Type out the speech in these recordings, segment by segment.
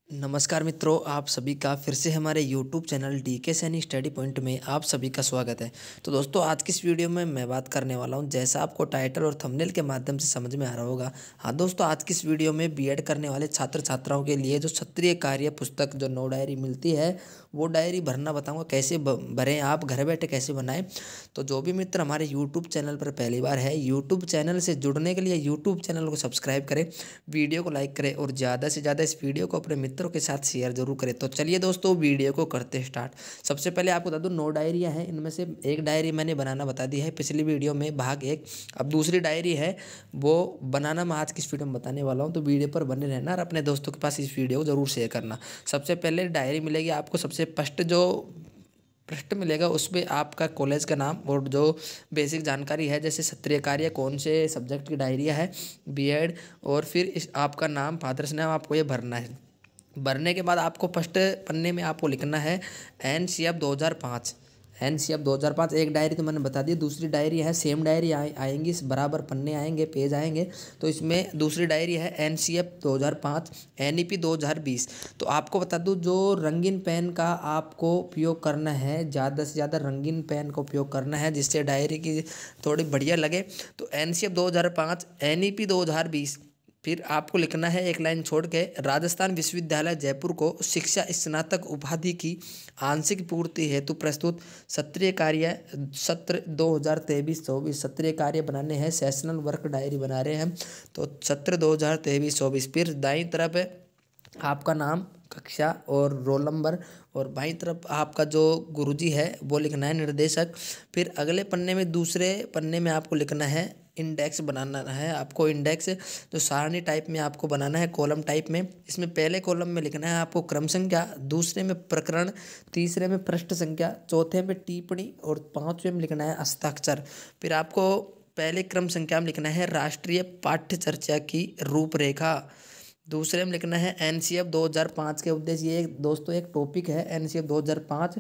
नमस्कार मित्रों, आप सभी का फिर से हमारे YouTube channel DK Saini study point में आप सभी का स्वागत है। तो दोस्तों, आज की इस वीडियो में मैं बात करने वाला हूं, जैसा आपको टाइटल और थंबनेल के माध्यम से समझ में आ रहा होगा। हाँ दोस्तों, आज की इस वीडियो में बीएड करने वाले छात्र छात्राओं के लिए जो क्षत्रिय कार्य पुस्तक जो नो डायरी मिलती है, वो डायरी भरना बताऊँगा। कैसे भरें, आप घर बैठे कैसे बनाएं। तो जो भी मित्र हमारे यूट्यूब चैनल पर पहली बार है, यूट्यूब चैनल से जुड़ने के लिए यूट्यूब चैनल को सब्सक्राइब करें, वीडियो को लाइक करें और ज़्यादा से ज़्यादा इस वीडियो को अपने मित्रों के साथ शेयर जरूर करें। तो चलिए दोस्तों, वीडियो को करते हैं स्टार्ट। सबसे पहले आपको बता दूं, 9 डायरियाँ हैं, इनमें से एक डायरी मैंने बनाना बता दी है पिछली वीडियो में, भाग 1। अब दूसरी डायरी है, वो बनाना मैं आज की इस वीडियो में बताने वाला हूँ। तो वीडियो पर बने रहना और अपने दोस्तों के पास इस वीडियो को जरूर शेयर करना। सबसे पहले डायरी मिलेगी आपको, सबसे फर्स्ट जो पृष्ठ मिलेगा उसमें आपका कॉलेज का नाम और जो बेसिक जानकारी है, जैसे क्षत्रिय कार्य कौन से सब्जेक्ट की डायरिया है, बीएड, और फिर इस आपका नाम, फादर्स नाम आपको ये भरना है। भरने के बाद आपको फर्स्ट पन्ने में आपको लिखना है एनसीएफ 2005। एनसीएफ 2005 एक डायरी तो मैंने बता दी। दूसरी डायरी है, सेम डायरी आएंगी, बराबर पन्ने आएंगे, पेज आएंगे। तो इसमें दूसरी डायरी है एनसीएफ 2005 एनईपी 2020। तो आपको बता दूं, जो रंगीन पेन का आपको उपयोग करना है, ज़्यादा से ज़्यादा रंगीन पेन का उपयोग करना है, जिससे डायरी की थोड़ी बढ़िया लगे। तो एनसीएफ 2005 एनईपी 2020। फिर आपको लिखना है एक लाइन छोड़ के, राजस्थान विश्वविद्यालय जयपुर को शिक्षा स्नातक उपाधि की आंशिक पूर्ति हेतु प्रस्तुत सत्रीय कार्य सत्र 2023-24 सत्रीय कार्य बनाने हैं, सेशनल वर्क डायरी बना रहे हैं। तो सत्र 2023-24। फिर दाईं तरफ है आपका नाम, कक्षा और रोल नंबर, और बाईं तरफ आपका जो गुरुजी है वो लिखना है, निर्देशक। फिर अगले पन्ने में, दूसरे पन्ने में आपको लिखना है, इंडेक्स बनाना है आपको। इंडेक्स जो सारणी टाइप में आपको बनाना है, कॉलम टाइप में। इसमें पहले कॉलम में लिखना है आपको क्रम संख्या, दूसरे में प्रकरण, तीसरे में पृष्ठ संख्या, चौथे में टिप्पणी और पांचवें में लिखना है हस्ताक्षर। फिर आपको पहले क्रम संख्या में लिखना है राष्ट्रीय पाठ्य चर्चा की रूपरेखा। दूसरे में लिखना है एनसीएफ 2005 के उद्देश्य। ये दोस्तों एक टॉपिक है एनसीएफ 2005।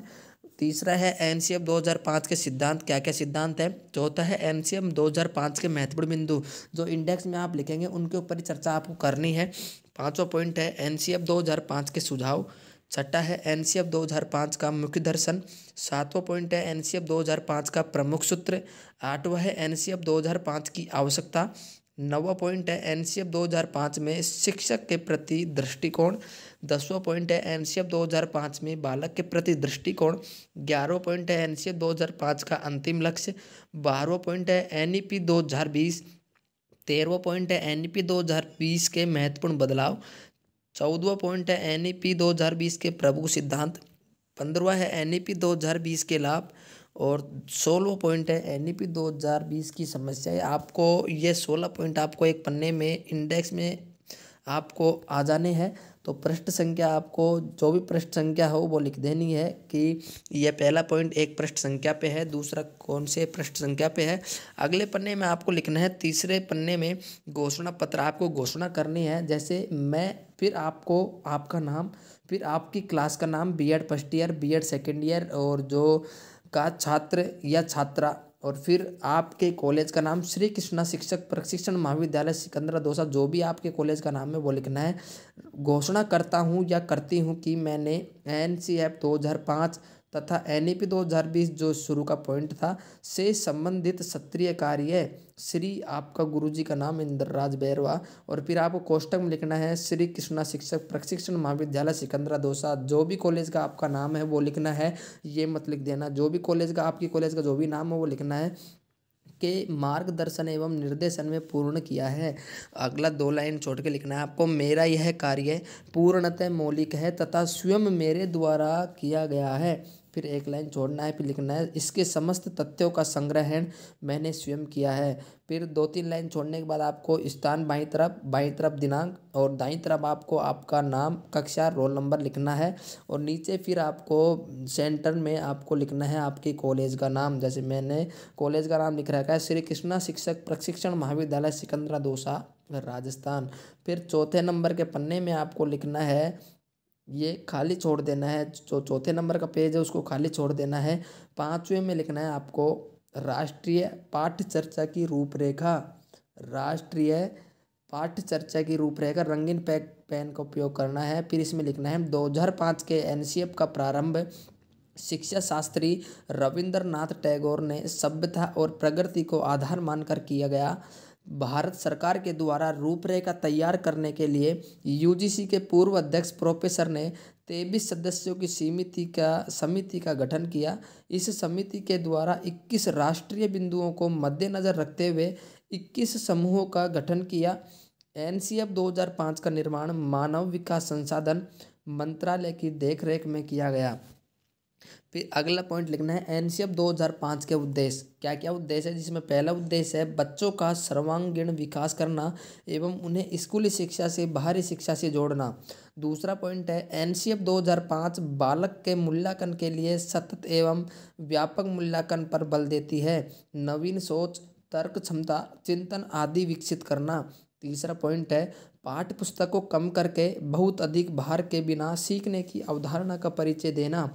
तीसरा है एनसीएफ 2005 के सिद्धांत, क्या क्या सिद्धांत है। चौथा है एनसीएफ 2005 के महत्वपूर्ण बिंदु, जो इंडेक्स में आप लिखेंगे उनके ऊपर ही चर्चा आपको करनी है। पांचवा पॉइंट है एनसीएफ 2005 के सुझाव। छठा है एनसीएफ 2005 का मुख्य दर्शन। सातवां पॉइंट है एनसीएफ 2005 का प्रमुख सूत्र। आठवां है एनसीएफ 2005 की आवश्यकता। नौवां पॉइंट है एनसीएफ 2005 में शिक्षक के प्रति दृष्टिकोण। 10वां पॉइंट है एनसीएफ 2005 में बालक के प्रति दृष्टिकोण। 11वां पॉइंट है एनसीएफ 2005 का अंतिम लक्ष्य। 12वां पॉइंट है एनईपी 2020। 13वां पॉइंट है एनईपी 2020 के महत्वपूर्ण बदलाव। 14वां पॉइंट है एनईपी 2020 के प्रमुख सिद्धांत। 15वां है एनईपी 2020 के लाभ। और 16वां पॉइंट है एनईपी 2020 की समस्याएं। आपको ये 16 पॉइंट आपको एक पन्ने में इंडेक्स में आपको आ जाने हैं। तो पृष्ठ संख्या आपको जो भी पृष्ठ संख्या हो वो लिख देनी है कि यह पहला पॉइंट एक पृष्ठ संख्या पे है, दूसरा कौन से पृष्ठ संख्या पे है। अगले पन्ने में आपको लिखना है, तीसरे पन्ने में घोषणा पत्र आपको घोषणा करनी है। जैसे मैं, फिर आपको आपका नाम, फिर आपकी क्लास का नाम, B Ed first year, B Ed second year और जो का छात्र या छात्रा, और फिर आपके कॉलेज का नाम, श्री कृष्णा शिक्षक प्रशिक्षण महाविद्यालय सिकंदरा दौसा, जो भी आपके कॉलेज का नाम है वो लिखना है। घोषणा करता हूँ या करती हूँ कि मैंने एनसीएफ 2005 तथा एनईपी 2020 जो शुरू का पॉइंट था से संबंधित सत्रीय कार्य, श्री आपका गुरुजी का नाम इंद्रराज बैरवा, और फिर आपको कोष्टक में लिखना है श्री कृष्णा शिक्षक प्रशिक्षण महाविद्यालय सिकंदरा दौसा। जो भी कॉलेज का आपका नाम है वो लिखना है, ये मत लिख देना। जो भी कॉलेज का, आपकी कॉलेज का जो भी नाम है वो लिखना है के मार्गदर्शन एवं निर्देशन में पूर्ण किया है। अगला 2 लाइन छोड़ के लिखना है आपको, मेरा यह कार्य पूर्णतः मौलिक है तथा स्वयं मेरे द्वारा किया गया है। फिर 1 लाइन छोड़ना है, फिर लिखना है इसके समस्त तथ्यों का संग्रहण मैंने स्वयं किया है। फिर 2-3 लाइन छोड़ने के बाद आपको स्थान बाईं तरफ दिनांक, और दाईं तरफ आपको आपका नाम, कक्षा, रोल नंबर लिखना है। और नीचे फिर आपको सेंटर में आपको लिखना है आपके कॉलेज का नाम। जैसे मैंने कॉलेज का नाम लिख रखा है श्री कृष्णा शिक्षक प्रशिक्षण महाविद्यालय सिकंदरा दौसा, राजस्थान। फिर चौथे नंबर के पन्ने में आपको लिखना है, ये खाली छोड़ देना है, जो चौथे नंबर का पेज है उसको खाली छोड़ देना है। 5वें में लिखना है आपको राष्ट्रीय पाठ्य चर्चा की रूपरेखा। राष्ट्रीय पाठ्य चर्चा की रूपरेखा रंगीन पेन का उपयोग करना है। फिर इसमें लिखना है 2005 के एनसीएफ का प्रारंभ शिक्षा शास्त्री रविंद्रनाथ टैगोर ने सभ्यता और प्रगति को आधार मानकर किया गया। भारत सरकार के द्वारा रूपरेखा तैयार करने के लिए यूजीसी के पूर्व अध्यक्ष प्रोफेसर ने 23 सदस्यों की समिति का गठन किया। इस समिति के द्वारा 21 राष्ट्रीय बिंदुओं को मद्देनजर रखते हुए 21 समूहों का गठन किया। एनसीएफ 2005 का निर्माण मानव विकास संसाधन मंत्रालय की देखरेख में किया गया। फिर अगला पॉइंट लिखना है एनसीएफ 2005 के उद्देश्य। क्या क्या उद्देश्य है, जिसमें पहला उद्देश्य है बच्चों का सर्वांगीण विकास करना एवं उन्हें स्कूली शिक्षा से बाहरी शिक्षा से जोड़ना। दूसरा पॉइंट है एनसीएफ 2005 बालक के मूल्यांकन के लिए सतत एवं व्यापक मूल्यांकन पर बल देती है। नवीन सोच, तर्क क्षमता, चिंतन आदि विकसित करना। तीसरा पॉइंट है पाठ्य पुस्तक को कम करके बहुत अधिक भार के बिना सीखने की अवधारणा का परिचय देना।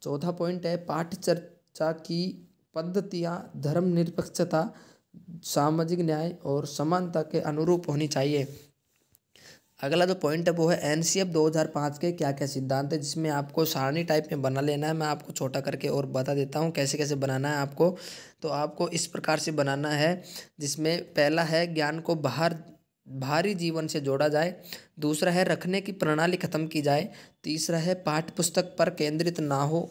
चौथा पॉइंट है पाठ्य चर्चा की पद्धतियाँ धर्मनिरपेक्षता, सामाजिक न्याय और समानता के अनुरूप होनी चाहिए। अगला जो पॉइंट है वो है एनसीएफ 2005 के क्या क्या सिद्धांत है, जिसमें आपको सारणी टाइप में बना लेना है। मैं आपको छोटा करके और बता देता हूँ कैसे कैसे बनाना है आपको। तो आपको इस प्रकार से बनाना है, जिसमें पहला है ज्ञान को भारी जीवन से जोड़ा जाए। दूसरा है रखने की प्रणाली खत्म की जाए। तीसरा है पाठ्य पुस्तक पर केंद्रित ना हो,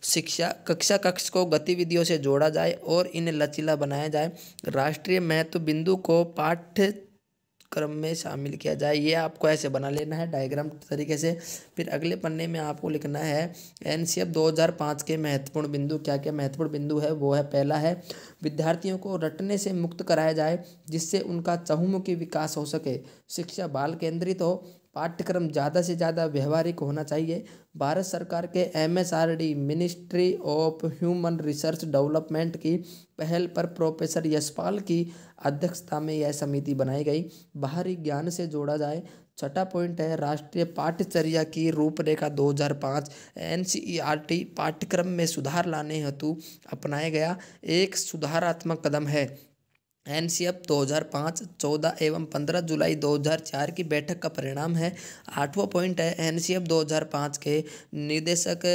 कक्षा कक्ष को गतिविधियों से जोड़ा जाए और इन्हें लचीला बनाया जाए। राष्ट्रीय महत्व बिंदु को पाठ्यक्रम में शामिल किया जाए। ये आपको ऐसे बना लेना है डायग्राम तरीके से। फिर अगले पन्ने में आपको लिखना है एनसीएफ 2005 के महत्वपूर्ण बिंदु। क्या क्या महत्वपूर्ण बिंदु है वो है पहला है विद्यार्थियों को रटने से मुक्त कराया जाए, जिससे उनका चहुमुखी विकास हो सके। शिक्षा बाल केंद्रित हो, पाठ्यक्रम ज़्यादा से ज़्यादा व्यवहारिक होना चाहिए। भारत सरकार के MSRD ministry of human research development की पहल पर प्रोफेसर यशपाल की अध्यक्षता में यह समिति बनाई गई। बाहरी ज्ञान से जोड़ा जाए। छठा पॉइंट है राष्ट्रीय पाठ्यचर्या की रूपरेखा 2005 एनसीईआरटी पाठ्यक्रम में सुधार लाने हेतु अपनाया गया एक सुधारात्मक कदम है। एनसीएफ 2005 14 एवं 15 जुलाई 2004 की बैठक का परिणाम है। आठवां पॉइंट है एनसीएफ 2005 के निदेशक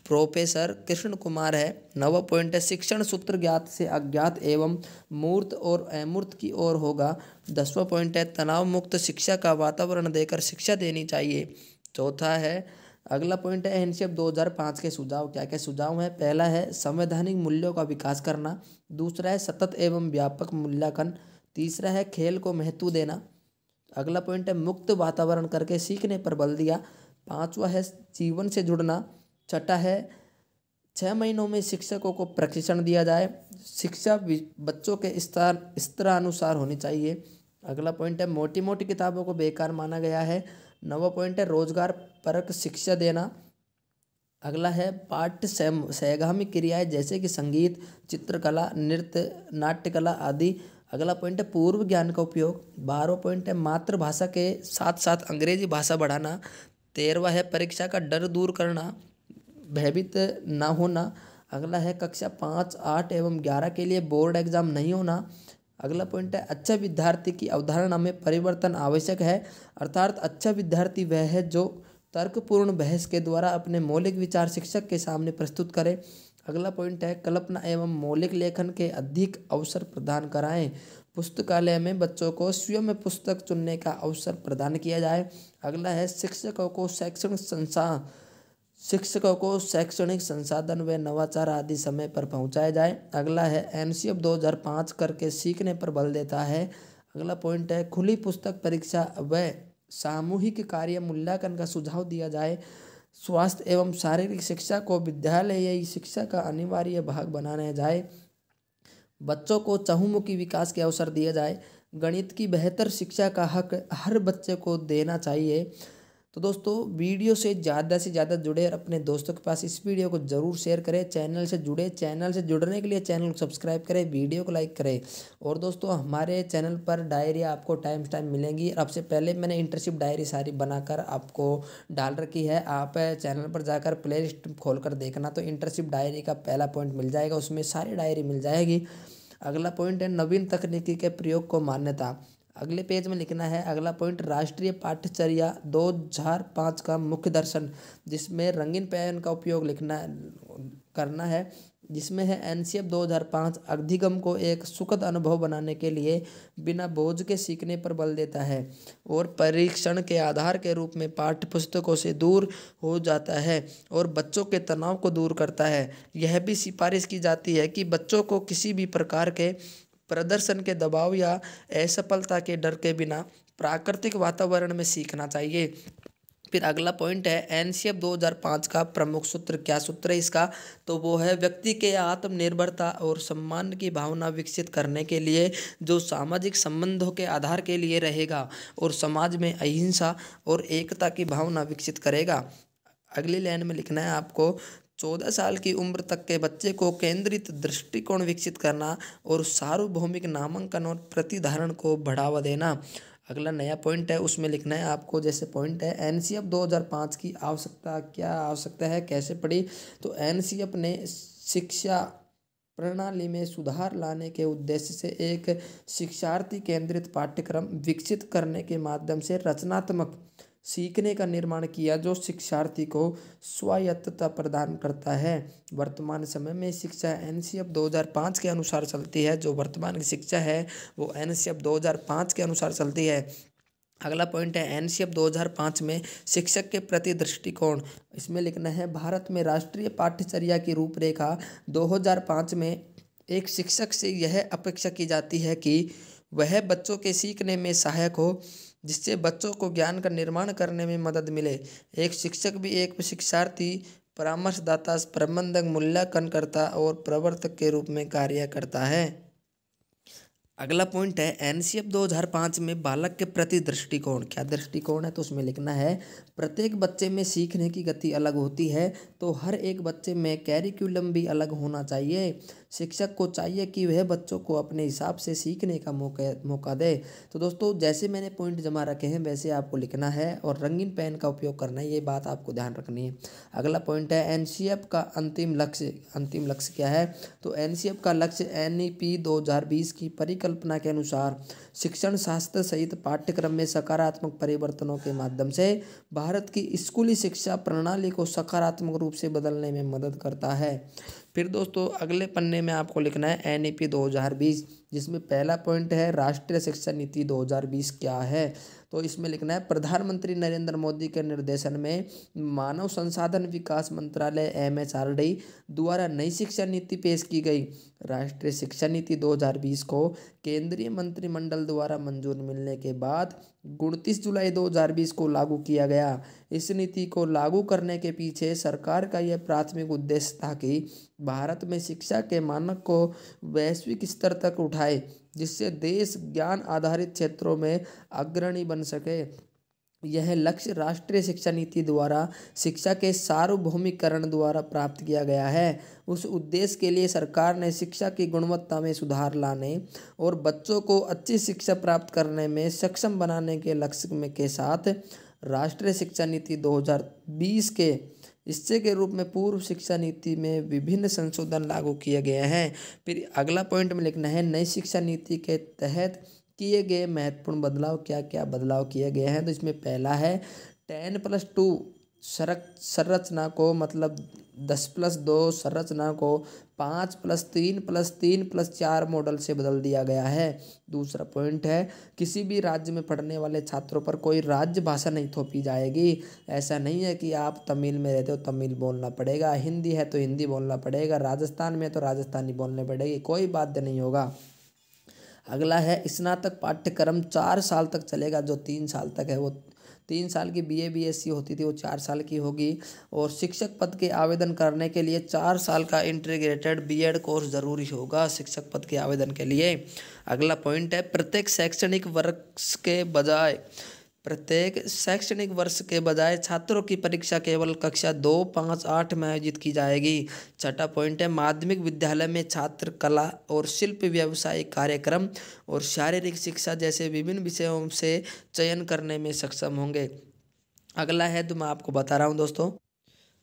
प्रोफेसर कृष्ण कुमार है। नवा पॉइंट है शिक्षण सूत्र ज्ञात से अज्ञात एवं मूर्त और अमूर्त की ओर होगा। 10वां पॉइंट है तनाव मुक्त शिक्षा का वातावरण देकर शिक्षा देनी चाहिए। चौथा है अगला पॉइंट है एनसीएफ 2005 के सुझाव। क्या क्या सुझाव है, पहला है संवैधानिक मूल्यों का विकास करना। दूसरा है सतत एवं व्यापक मूल्यांकन। तीसरा है खेल को महत्व देना। अगला पॉइंट है मुक्त वातावरण करके सीखने पर बल दिया। पांचवा है जीवन से जुड़ना। छठा है 6 महीनों में शिक्षकों को प्रशिक्षण दिया जाए। शिक्षा बच्चों के स्तरानुसार होनी चाहिए। अगला पॉइंट है मोटी मोटी किताबों को बेकार माना गया है। नवा पॉइंट है रोजगार परक शिक्षा देना। अगला है पाठ्य सहगामी क्रियाएं जैसे कि संगीत, चित्रकला, नृत्य, नाट्यकला आदि। अगला पॉइंट है पूर्व ज्ञान का उपयोग। 12वां पॉइंट है मातृभाषा के साथ साथ अंग्रेजी भाषा बढ़ाना। 13वां है परीक्षा का डर दूर करना, भयभीत ना होना। अगला है कक्षा 5, 8 एवं 11 के लिए बोर्ड एग्जाम नहीं होना। अगला पॉइंट है अच्छा विद्यार्थी की अवधारणा में परिवर्तन आवश्यक है, अर्थात अच्छा विद्यार्थी वह है जो तर्कपूर्ण बहस के द्वारा अपने मौलिक विचार शिक्षक के सामने प्रस्तुत करे। अगला पॉइंट है कल्पना एवं मौलिक लेखन के अधिक अवसर प्रदान कराएं। पुस्तकालय में बच्चों को स्वयं पुस्तक चुनने का अवसर प्रदान किया जाए। अगला है शिक्षकों को शैक्षणिक संसाधन व नवाचार आदि समय पर पहुंचाया जाए। अगला है एनसीएफ 2005 करके सीखने पर बल देता है। अगला पॉइंट है खुली पुस्तक परीक्षा व सामूहिक कार्य मूल्यांकन का सुझाव दिया जाए। स्वास्थ्य एवं शारीरिक शिक्षा को विद्यालयीय शिक्षा का अनिवार्य भाग बनाया जाए। बच्चों को चहुमुखी विकास के अवसर दिया जाए। गणित की बेहतर शिक्षा का हक हर बच्चे को देना चाहिए। तो दोस्तों वीडियो से ज़्यादा जुड़े और अपने दोस्तों के पास इस वीडियो को ज़रूर शेयर करें। चैनल से जुड़ने के लिए चैनल को सब्सक्राइब करें, वीडियो को लाइक करें। और दोस्तों हमारे चैनल पर डायरी आपको टाइम मिलेंगी। अब से पहले मैंने इंटर्नशिप डायरी सारी बनाकर आपको डाल रखी है। आप चैनल पर जाकर प्ले लिस्ट खोल कर देखना तो इंटर्नशिप डायरी का पहला पॉइंट मिल जाएगा, उसमें सारी डायरी मिल जाएगी। अगला पॉइंट है नवीन तकनीकी के प्रयोग को मान्यता। अगले पेज में लिखना है अगला पॉइंट, राष्ट्रीय पाठ्यचर्या 2005 का मुख्य दर्शन, जिसमें रंगीन पेन का उपयोग करना है, जिसमें है एनसीएफ 2005 अधिगम को एक सुखद अनुभव बनाने के लिए बिना बोझ के सीखने पर बल देता है और परीक्षण के आधार के रूप में पाठ्य पुस्तकों से दूर हो जाता है और बच्चों के तनाव को दूर करता है। यह भी सिफारिश की जाती है कि बच्चों को किसी भी प्रकार के प्रदर्शन के दबाव या असफलता के डर के बिना प्राकृतिक वातावरण में सीखना चाहिए। फिर अगला पॉइंट है एनसीएफ 2005 का प्रमुख सूत्र। क्या सूत्र है इसका? तो वो है व्यक्ति के आत्मनिर्भरता और सम्मान की भावना विकसित करने के लिए, जो सामाजिक संबंधों के आधार के लिए रहेगा और समाज में अहिंसा और एकता की भावना विकसित करेगा। अगली लाइन में लिखना है आपको, 14 साल की उम्र तक के बच्चे को केंद्रित दृष्टिकोण विकसित करना और सार्वभौमिक नामांकन और प्रतिधारण को बढ़ावा देना। अगला नया पॉइंट है, उसमें लिखना है आपको, जैसे पॉइंट है एनसीएफ 2005 की आवश्यकता, क्या आवश्यकता है, कैसे पढ़ी? तो एनसीएफ ने शिक्षा प्रणाली में सुधार लाने के उद्देश्य से एक शिक्षार्थी केंद्रित पाठ्यक्रम विकसित करने के माध्यम से रचनात्मक सीखने का निर्माण किया, जो शिक्षार्थी को स्वायत्तता प्रदान करता है। वर्तमान समय में शिक्षा एनसीएफ 2005 के अनुसार चलती है। जो वर्तमान की शिक्षा है वो एनसीएफ 2005 के अनुसार चलती है। अगला पॉइंट है एनसीएफ 2005 में शिक्षक के प्रति दृष्टिकोण। इसमें लिखना है भारत में राष्ट्रीय पाठ्यचर्या की रूपरेखा 2005 में एक शिक्षक से यह अपेक्षा की जाती है कि वह बच्चों के सीखने में सहायक हो, जिससे बच्चों को ज्ञान का निर्माण करने में मदद मिले। एक शिक्षक भी एक शिक्षार्थी, परामर्शदाता, प्रबंधक, मूल्यांकनकर्ता और प्रवर्तक के रूप में कार्य करता है। अगला पॉइंट है एनसीएफ 2005 में बालक के प्रति दृष्टिकोण। क्या दृष्टिकोण है? तो उसमें लिखना है प्रत्येक बच्चे में सीखने की गति अलग होती है, तो हर एक बच्चे में कैरिकुलम भी अलग होना चाहिए। शिक्षक को चाहिए कि वह बच्चों को अपने हिसाब से सीखने का मौका दे। तो दोस्तों, जैसे मैंने पॉइंट जमा रखे हैं वैसे आपको लिखना है और रंगीन पेन का उपयोग करना है, ये बात आपको ध्यान रखनी है। अगला पॉइंट है एनसीएफ का अंतिम लक्ष्य। अंतिम लक्ष्य क्या है? तो एनसीएफ का लक्ष्य एनईपी 2020 की परिकल्पना के अनुसार शिक्षण शास्त्र सहित पाठ्यक्रम में सकारात्मक परिवर्तनों के माध्यम से भारत की स्कूली शिक्षा प्रणाली को सकारात्मक रूप से बदलने में मदद करता है। फिर दोस्तों, अगले पन्ने में आपको लिखना है एनईपी 2020, जिसमें पहला पॉइंट है राष्ट्रीय शिक्षा नीति 2020 क्या है? तो इसमें लिखना है प्रधानमंत्री नरेंद्र मोदी के निर्देशन में मानव संसाधन विकास मंत्रालय एमएचआरडी द्वारा नई शिक्षा नीति पेश की गई। राष्ट्रीय शिक्षा नीति 2020 को केंद्रीय मंत्रिमंडल द्वारा मंजूरी मिलने के बाद 29 जुलाई 2020 को लागू किया गया। इस नीति को लागू करने के पीछे सरकार का यह प्राथमिक उद्देश्य था कि भारत में शिक्षा के मानक को वैश्विक स्तर तक उठाए, जिससे देश ज्ञान आधारित क्षेत्रों में अग्रणी बन सके। यह लक्ष्य राष्ट्रीय शिक्षा नीति द्वारा शिक्षा के सार्वभौमिकरण द्वारा प्राप्त किया गया है। उस उद्देश्य के लिए सरकार ने शिक्षा की गुणवत्ता में सुधार लाने और बच्चों को अच्छी शिक्षा प्राप्त करने में सक्षम बनाने के लक्ष्य के साथ राष्ट्रीय शिक्षा नीति 2020 के हिस्से के रूप में पूर्व शिक्षा नीति में विभिन्न संशोधन लागू किए गए हैं। फिर अगला पॉइंट में लिखना है नई शिक्षा नीति के तहत किए गए महत्वपूर्ण बदलाव। क्या क्या बदलाव किए गए हैं? तो इसमें पहला है 10+2 संरचना को, मतलब 10+2 संरचना को 5+3+3+4 मॉडल से बदल दिया गया है। दूसरा पॉइंट है किसी भी राज्य में पढ़ने वाले छात्रों पर कोई राज्य भाषा नहीं थोपी जाएगी। ऐसा नहीं है कि आप तमिल में रहते हो तमिल बोलना पड़ेगा, हिंदी है तो हिंदी बोलना पड़ेगा, राजस्थान में तो राजस्थानी बोलने पड़ेगी, कोई बाध्य नहीं होगा। अगला है स्नातक पाठ्यक्रम 4 साल तक चलेगा। जो 3 साल तक है वो 3 साल की बीए बीएससी होती थी वो 4 साल की होगी। और शिक्षक पद के आवेदन करने के लिए 4 साल का इंटीग्रेटेड बीएड कोर्स ज़रूरी होगा शिक्षक पद के आवेदन के लिए। अगला पॉइंट है प्रत्येक शैक्षणिक वर्ष के बजाय छात्रों की परीक्षा केवल कक्षा 2, 5, 8 में आयोजित की जाएगी। छठा पॉइंट है माध्यमिक विद्यालय में छात्र कला और शिल्प, व्यावसायिक कार्यक्रम और शारीरिक शिक्षा जैसे विभिन्न विषयों से चयन करने में सक्षम होंगे। अगला है, तो मैं आपको बता रहा हूँ दोस्तों,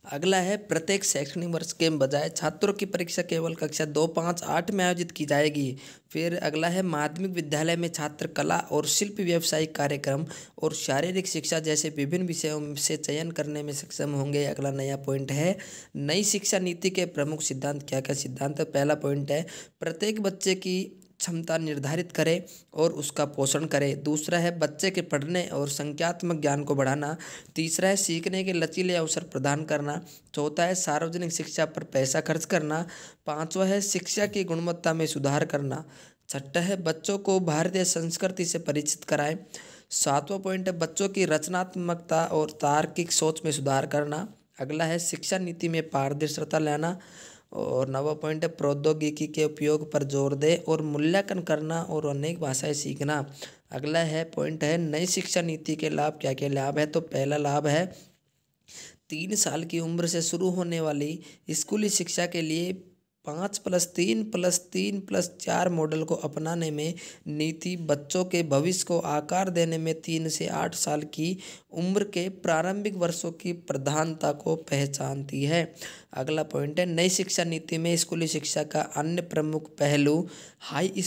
अगला है प्रत्येक शैक्षणिक वर्ष के बजाय छात्रों की परीक्षा केवल कक्षा 2, 5, 8 में आयोजित की जाएगी। फिर अगला है माध्यमिक विद्यालय में छात्र कला और शिल्प व्यावसायिक कार्यक्रम और शारीरिक शिक्षा जैसे विभिन्न विषयों से चयन करने में सक्षम होंगे। अगला नया पॉइंट है नई शिक्षा नीति के प्रमुख सिद्धांत। क्या क्या सिद्धांत है? पहला पॉइंट है प्रत्येक बच्चे की क्षमता निर्धारित करे और उसका पोषण करे। दूसरा है बच्चे के पढ़ने और संख्यात्मक ज्ञान को बढ़ाना। तीसरा है सीखने के लचीले अवसर प्रदान करना। चौथा है सार्वजनिक शिक्षा पर पैसा खर्च करना। पांचवा है शिक्षा की गुणवत्ता में सुधार करना। छठा है बच्चों को भारतीय संस्कृति से परिचित कराएं। सातवां पॉइंट है बच्चों की रचनात्मकता और तार्किक सोच में सुधार करना। अगला है शिक्षा नीति में पारदर्शिता लाना। और नवा पॉइंट है प्रौद्योगिकी के उपयोग पर जोर दे और मूल्यांकन करना और अनेक भाषाएं सीखना। अगला है पॉइंट है नई शिक्षा नीति के लाभ। क्या क्या लाभ है? तो पहला लाभ है 3 साल की उम्र से शुरू होने वाली स्कूली शिक्षा के लिए 5+3+3+4 मॉडल को अपनाने में नीति बच्चों के भविष्य को आकार देने में 3 से 8 साल की उम्र के प्रारंभिक वर्षों की प्रधानता को पहचानती है। अगला पॉइंट है नई शिक्षा नीति में स्कूली शिक्षा का अन्य प्रमुख पहलू हाई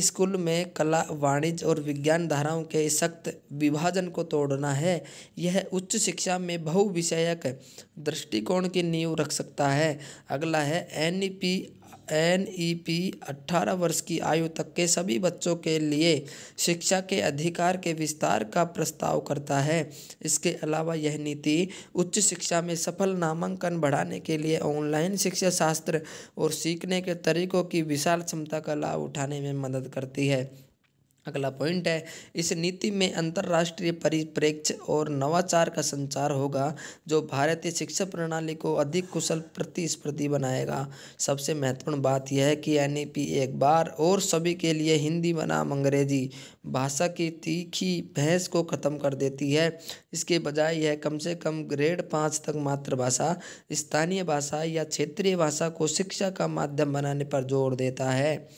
स्कूल में कला, वाणिज्य और विज्ञान धाराओं के सख्त विभाजन को तोड़ना है। यह उच्च शिक्षा में बहुविषयक दृष्टिकोण की नींव रख सकता है। अगला है एनईपी 18 वर्ष की आयु तक के सभी बच्चों के लिए शिक्षा के अधिकार के विस्तार का प्रस्ताव करता है। इसके अलावा यह नीति उच्च शिक्षा में सफल नामांकन बढ़ाने के लिए ऑनलाइन शिक्षा शास्त्र और सीखने के तरीकों की विशाल क्षमता का लाभ उठाने में मदद करती है। अगला पॉइंट है इस नीति में अंतर्राष्ट्रीय परिप्रेक्ष्य और नवाचार का संचार होगा जो भारतीय शिक्षा प्रणाली को अधिक कुशल प्रतिस्पर्धी बनाएगा। सबसे महत्वपूर्ण बात यह है कि एनईपी एक बार और सभी के लिए हिंदी बनाम अंग्रेजी भाषा की तीखी बहस को ख़त्म कर देती है। इसके बजाय यह कम से कम ग्रेड 5 तक मातृभाषा, स्थानीय भाषा या क्षेत्रीय भाषा को शिक्षा का माध्यम बनाने पर जोर देता है।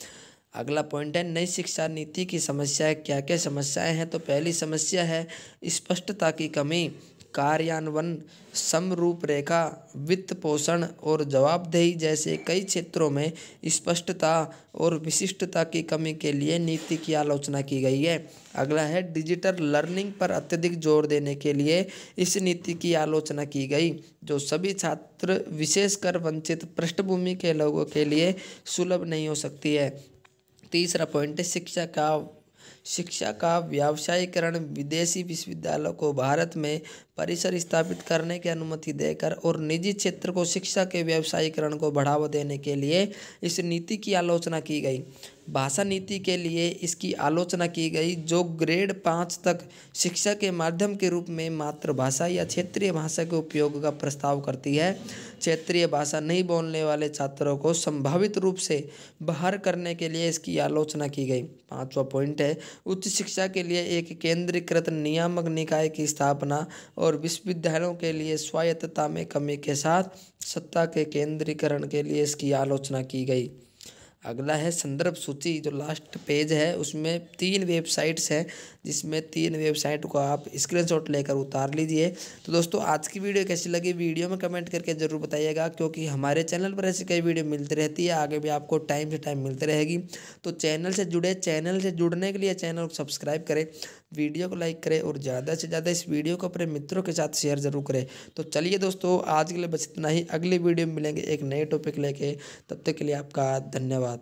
अगला पॉइंट है नई शिक्षा नीति की समस्याएं। क्या क्या समस्याएं हैं? तो पहली समस्या है स्पष्टता की कमी, कार्यान्वयन, समरूपरेखा, वित्त पोषण और जवाबदेही जैसे कई क्षेत्रों में स्पष्टता और विशिष्टता की कमी के लिए नीति की आलोचना की गई है। अगला है डिजिटल लर्निंग पर अत्यधिक जोर देने के लिए इस नीति की आलोचना की गई जो सभी छात्र विशेषकर वंचित पृष्ठभूमि के लोगों के लिए सुलभ नहीं हो सकती है। तीसरा पॉइंट है शिक्षा का व्यावसायीकरण। विदेशी विश्वविद्यालयों को भारत में परिसर स्थापित करने की अनुमति देकर और निजी क्षेत्र को शिक्षा के व्यावसायीकरण को बढ़ावा देने के लिए इस नीति की आलोचना की गई। भाषा नीति के लिए इसकी आलोचना की गई जो ग्रेड 5 तक शिक्षा के माध्यम के रूप में मातृभाषा या क्षेत्रीय भाषा के उपयोग का प्रस्ताव करती है। क्षेत्रीय भाषा नहीं बोलने वाले छात्रों को संभावित रूप से बाहर करने के लिए इसकी आलोचना की गई। पांचवा पॉइंट है उच्च शिक्षा के लिए एक केंद्रीकृत नियामक निकाय की स्थापना और विश्वविद्यालयों के लिए स्वायत्तता में कमी के साथ सत्ता के केंद्रीकरण के लिए इसकी आलोचना की गई। अगला है संदर्भ सूची। जो लास्ट पेज है उसमें 3 वेबसाइट्स हैं जिसमें 3 वेबसाइट को आप स्क्रीनशॉट लेकर उतार लीजिए। तो दोस्तों आज की वीडियो कैसी लगी वीडियो में कमेंट करके ज़रूर बताइएगा क्योंकि हमारे चैनल पर ऐसी कई वीडियो मिलती रहती है, आगे भी आपको टाइम से टाइम मिलती रहेगी। तो चैनल से जुड़ने के लिए चैनल को सब्सक्राइब करें, वीडियो को लाइक करें और ज़्यादा से ज़्यादा इस वीडियो को अपने मित्रों के साथ शेयर ज़रूर करें। तो चलिए दोस्तों आज के लिए बस इतना ही, अगली वीडियो में मिलेंगे एक नए टॉपिक लेके, तब तक के लिए आपका धन्यवाद।